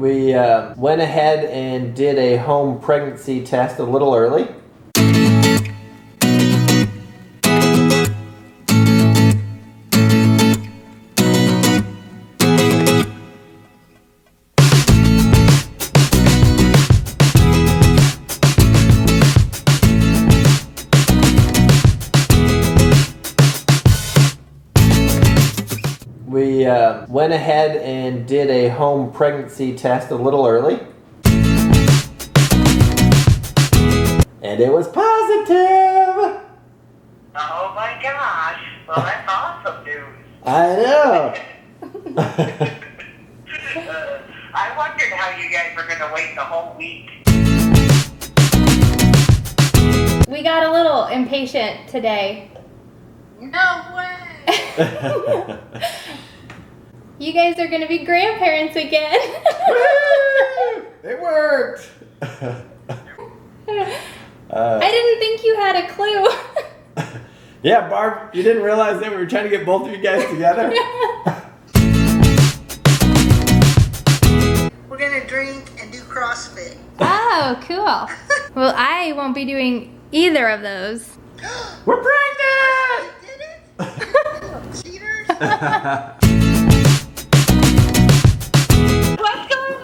We went ahead and did a home pregnancy test a little early. We went ahead and did a home pregnancy test a little early. And it was positive! Oh my gosh. Well, that's awesome news. I know. I wondered how you guys were going to wait the whole week. We got a little impatient today. No way. You guys are going to be grandparents again. It worked! I didn't think you had a clue. Yeah, Barb, you didn't realize that we were trying to get both of you guys together? We're going to drink and do CrossFit. Oh, cool. Well, I won't be doing either of those. We're pregnant! You did it? Cheaters. What's going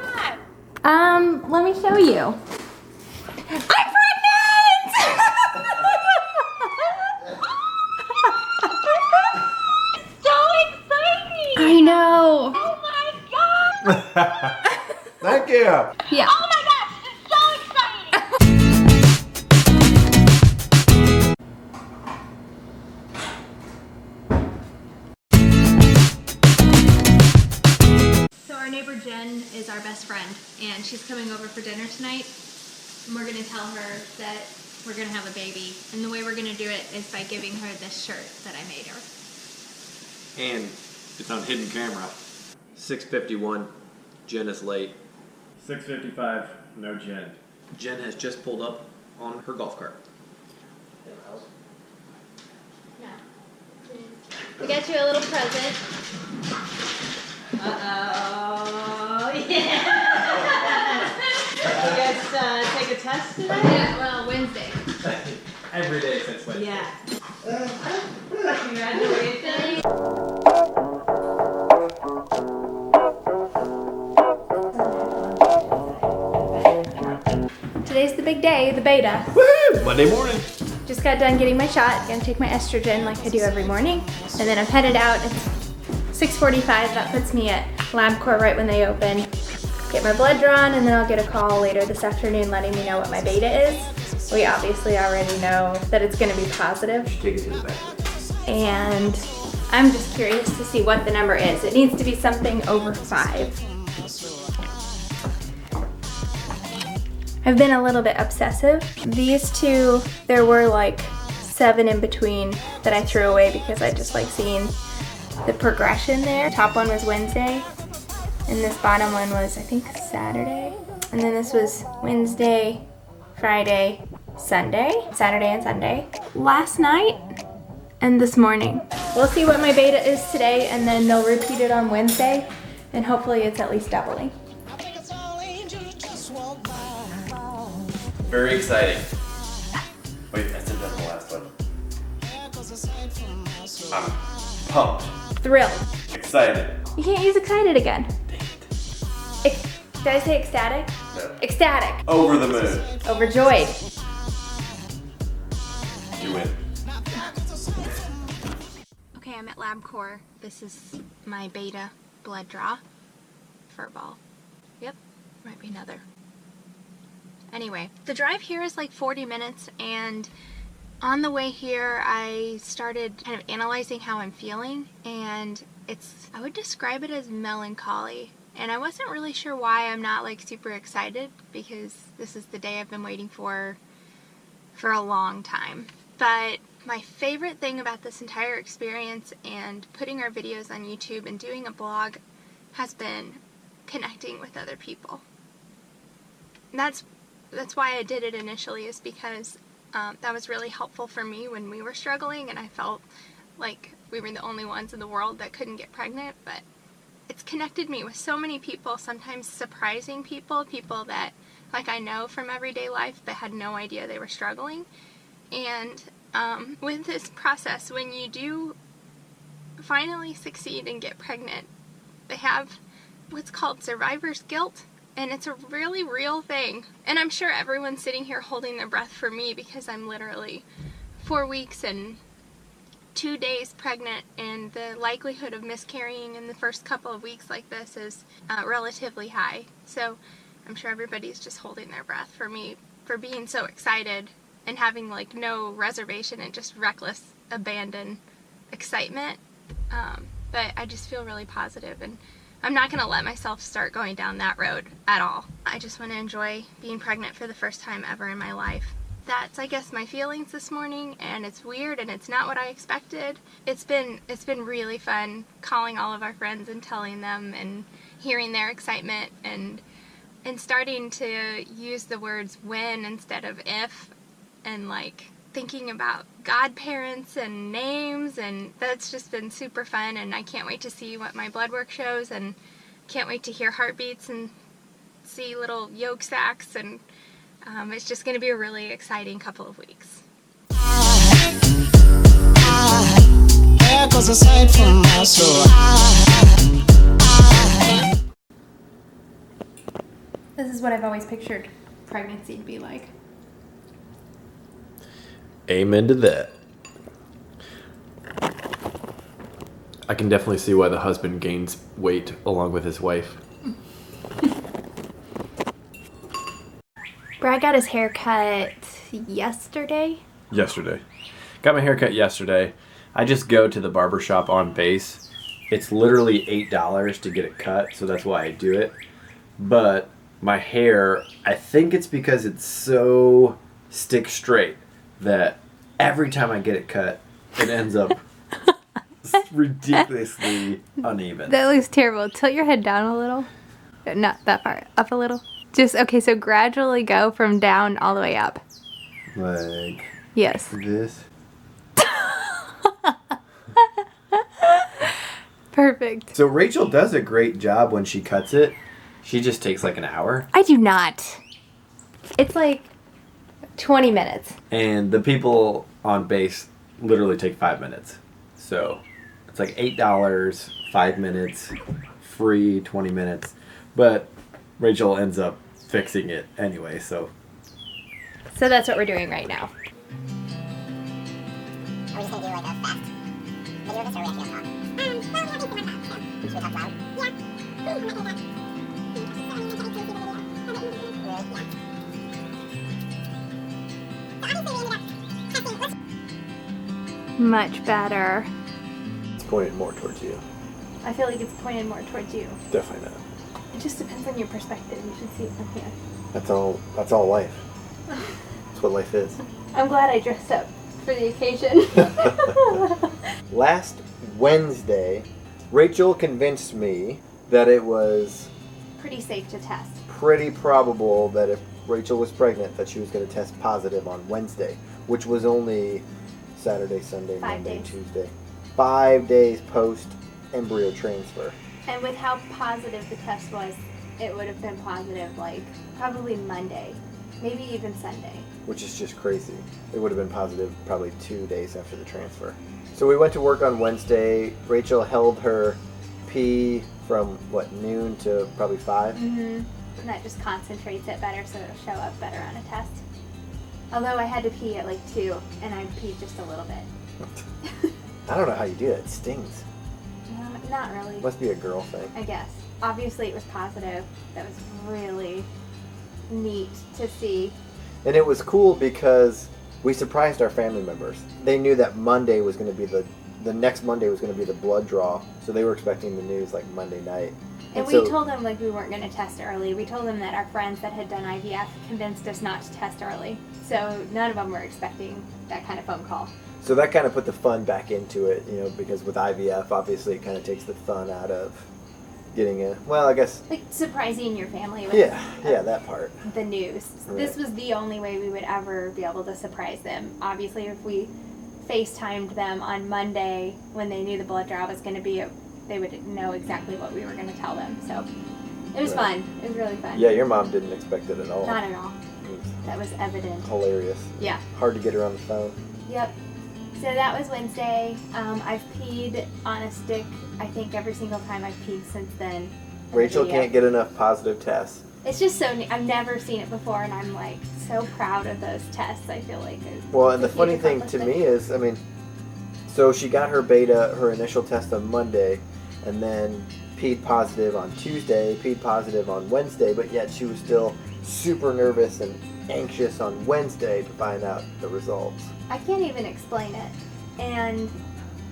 on? Let me show you. I'm pregnant! So exciting. I know. Oh my god. Thank you. Yeah. Oh my gosh, it's so exciting. So our neighbor Jen is our best friend, and she's coming over for dinner tonight. And we're gonna tell her that we're gonna have a baby, and the way we're gonna do it is by giving her this shirt that I made her. And it's on hidden camera. 6:51. Jen is late. 6:55, no Jen. Jen has just pulled up on her golf cart. We got you a little present. Uh-oh, yeah. You guys take a test today? Yeah, well, Wednesday. Every day since Wednesday. Yeah. Congratulations. Today's the big day, the beta. Woo! Monday morning. Just got done getting my shot. Gonna take my estrogen like I do every morning. And then I'm headed out. It's 6:45. That puts me at LabCorp right when they open. Get my blood drawn, and then I'll get a call later this afternoon letting me know what my beta is. We obviously already know that it's gonna be positive. Take it to the back. And I'm just curious to see what the number is. It needs to be something over 5. I've been a little bit obsessive. These two, there were like 7 in between that I threw away because I just like seeing the progression there. Top one was Wednesday, and this bottom one was, I think, Saturday. And then this was Wednesday, Friday, Sunday, Saturday and Sunday. Last night and this morning. We'll see what my beta is today, and then they'll repeat it on Wednesday, and hopefully it's at least doubling. Very exciting. Wait, I said that in the last one. I'm pumped. Thrilled. Excited. You can't use excited again. Did I say ecstatic? No. Ecstatic. Over the moon. Overjoyed. You win. Okay, I'm at LabCorp. This is my beta blood draw. Furball. Yep, might be another. Anyway, the drive here is like 40 minutes, and on the way here I started kind of analyzing how I'm feeling, and I would describe it as melancholy. And I wasn't really sure why I'm not like super excited, because this is the day I've been waiting for a long time. But my favorite thing about this entire experience and putting our videos on YouTube and doing a blog has been connecting with other people. And that's why I did it initially, is because that was really helpful for me when we were struggling, and I felt like we were the only ones in the world that couldn't get pregnant. But it's connected me with so many people, sometimes surprising people that like I know from everyday life but had no idea they were struggling. And with this process, when you do finally succeed and get pregnant, they have what's called survivor's guilt, and it's a really real thing. And I'm sure everyone's sitting here holding their breath for me because I'm literally 4 weeks and 2 days pregnant, and the likelihood of miscarrying in the first couple of weeks like this is relatively high. So I'm sure everybody's just holding their breath for me for being so excited and having like no reservation and just reckless abandon excitement. But I just feel really positive, and I'm not going to let myself start going down that road at all. I just want to enjoy being pregnant for the first time ever in my life. That's, I guess, my feelings this morning, and it's weird and it's not what I expected. It's been really fun calling all of our friends and telling them and hearing their excitement and starting to use the words when instead of if, and like thinking about godparents and names, and that's just been super fun. And I can't wait to see what my blood work shows, and can't wait to hear heartbeats and see little yolk sacs, and it's just going to be a really exciting couple of weeks. There goes a sight from my soul. This is what I've always pictured pregnancy to be like. Amen to that. I can definitely see why the husband gains weight along with his wife. Brad got his hair cut yesterday. Got my hair cut yesterday. I just go to the barber shop on base. It's literally $8 to get it cut, so that's why I do it. But my hair, I think it's because it's so stick straight that every time I get it cut, it ends up ridiculously uneven. That looks terrible. Tilt your head down a little. Not that far. Up a little. Just, okay, so gradually go from down all the way up. Like Yes. this. Perfect. So Rachel does a great job when she cuts it. She just takes like an hour. I do not. It's like 20 minutes. And the people on base literally take 5 minutes. So it's like $8, 5 minutes, free 20 minutes. But Rachel ends up fixing it anyway, so. So that's what we're doing right now. Are we just gonna do like a fast video of this, or are we actually gonna talk? Should we talk loud? Much better. It's pointed more towards you. I feel like it's pointed more towards you. Definitely not. It just depends on your perspective. You should see it from here. That's all life. That's what life is. I'm glad I dressed up for the occasion. Last Wednesday, Rachel convinced me that it was Pretty safe to test. pretty probable that if Rachel was pregnant that she was going to test positive on Wednesday, which was only Saturday, Sunday, 5 Monday, days. Tuesday. 5 days post embryo transfer. And with how positive the test was, it would have been positive like probably Monday, maybe even Sunday. Which is just crazy. It would have been positive probably 2 days after the transfer. So we went to work on Wednesday. Rachel held her pee from noon to probably 5. Mm-hmm. And that just concentrates it better so it'll show up better on a test. Although I had to pee at like 2 and I peed just a little bit. I don't know how you do that. It stings. No, not really. Must be a girl thing. I guess. Obviously it was positive. That was really neat to see. And it was cool because we surprised our family members. They knew that Monday was going to be the next Monday was going to be the blood draw, so they were expecting the news like Monday night. And we so, told them like we weren't going to test early. We told them that our friends that had done IVF convinced us not to test early. So none of them were expecting that kind of phone call. So that kind of put the fun back into it, because with IVF, obviously it kind of takes the fun out of getting I guess. Like surprising your family with Yeah, that part. the news. Right. This was the only way we would ever be able to surprise them. Obviously, if we FaceTimed them on Monday when they knew the blood draw was going to be at they would know exactly what we were going to tell them. So it was fun. It was really fun. Yeah, your mom didn't expect it at all. Not at all. It was That was evident. hilarious. Yeah. Hard to get her on the phone. Yep. So that was Wednesday. I've peed on a stick, I think, every single time I've peed since then. in the Rachel video. can't get enough positive tests. It's just so neat. I've never seen it before, and I'm like so proud of those tests. I feel like. Well, and the it's a funny huge thing to accomplishment. me is, I mean, so she got her initial test on Monday, and then peed positive on Tuesday, peed positive on Wednesday, but yet she was still super nervous and anxious on Wednesday to find out the results. I can't even explain it, and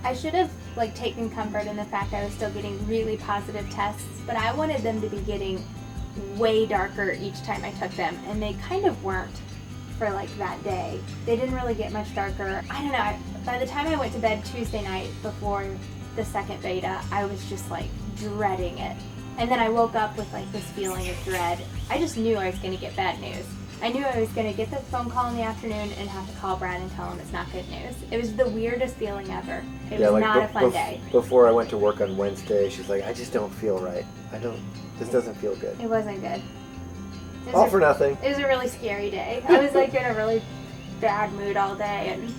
I should have like taken comfort in the fact I was still getting really positive tests, but I wanted them to be getting way darker each time I took them, and they kind of weren't for like that day. They didn't really get much darker. I don't know. By the time I went to bed Tuesday night before the second beta, I was just like dreading it. And then I woke up with like this feeling of dread. I just knew I was going to get bad news. I knew I was going to get the phone call in the afternoon and have to call Brad and tell him it's not good news. It was the weirdest feeling ever. It was not a fun day. Before I went to work on Wednesday, she's like, I just don't feel right. This doesn't feel good. It wasn't good. It was All for nothing. It was a really scary day. I was like in a really bad mood all day. And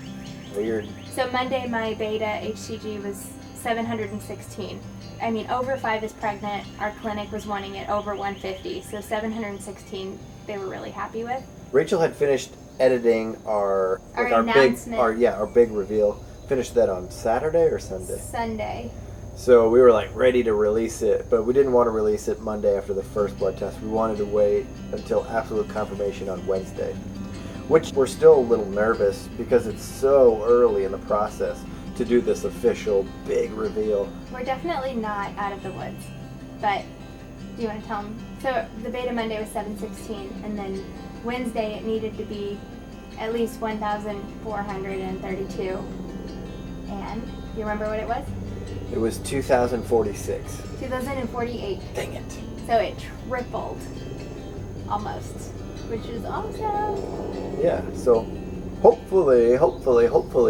Weird. so Monday, my beta HCG was 716. I mean, over 5 is pregnant. Our clinic was wanting it over 150. So 716, they were really happy with. Rachel had finished editing our announcement. big reveal. Finished that on Saturday or Sunday. Sunday. So we were like ready to release it, but we didn't want to release it Monday after the first blood test. We wanted to wait until absolute confirmation on Wednesday, which we're still a little nervous because it's so early in the process to do this official big reveal. We're definitely not out of the woods, but do you want to tell them? So the beta Monday was 716, and then Wednesday it needed to be at least 1,432. And you remember what it was? It was 2,046. 2,048. Dang it. So it tripled, almost, which is awesome. Yeah, so hopefully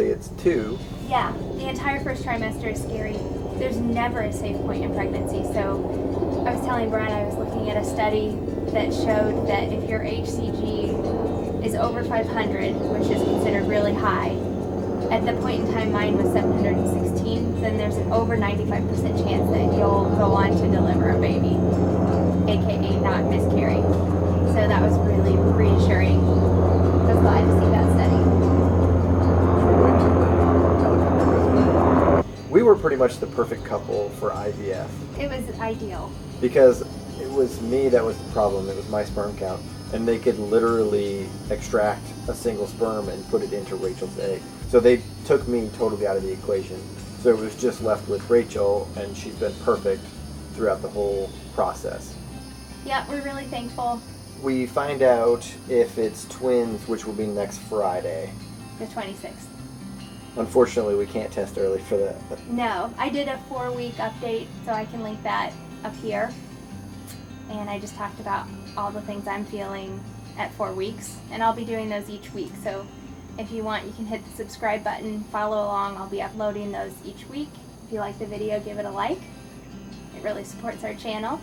it's 2. Yeah, the entire first trimester is scary. There's never a safe point in pregnancy. So I was telling Brad I was looking at a study that showed that if your HCG is over 500, which is considered really high, at the point in time mine was 716, then there's an over 95% chance that you'll go on to deliver a baby, aka not miscarry. So that was really reassuring. I was glad to see that study. We were pretty much the perfect couple for IVF It was ideal. because it was me that was the problem. It was my sperm count, and they could literally extract a single sperm and put it into Rachel's egg. So they took me totally out of the equation. So it was just left with Rachel, and she's been perfect throughout the whole process. Yeah, we're really thankful. We find out if it's twins, which will be next Friday. The 26th. Unfortunately, we can't test early for that. But No, I did a 4-week update, so I can link that up here. And I just talked about all the things I'm feeling at 4 weeks, and I'll be doing those each week. So if you want, you can hit the subscribe button, follow along. I'll be uploading those each week. If you like the video, give it a like. It really supports our channel.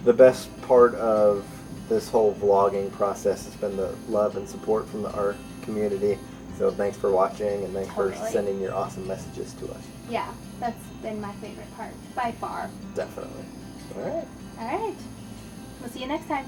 the best part of this whole vlogging process has been the love and support from our community. So thanks for watching, and thanks for Totally. sending your awesome messages to us. Yeah, that's been my favorite part, by far. Definitely. All right. All right. We'll see you next time.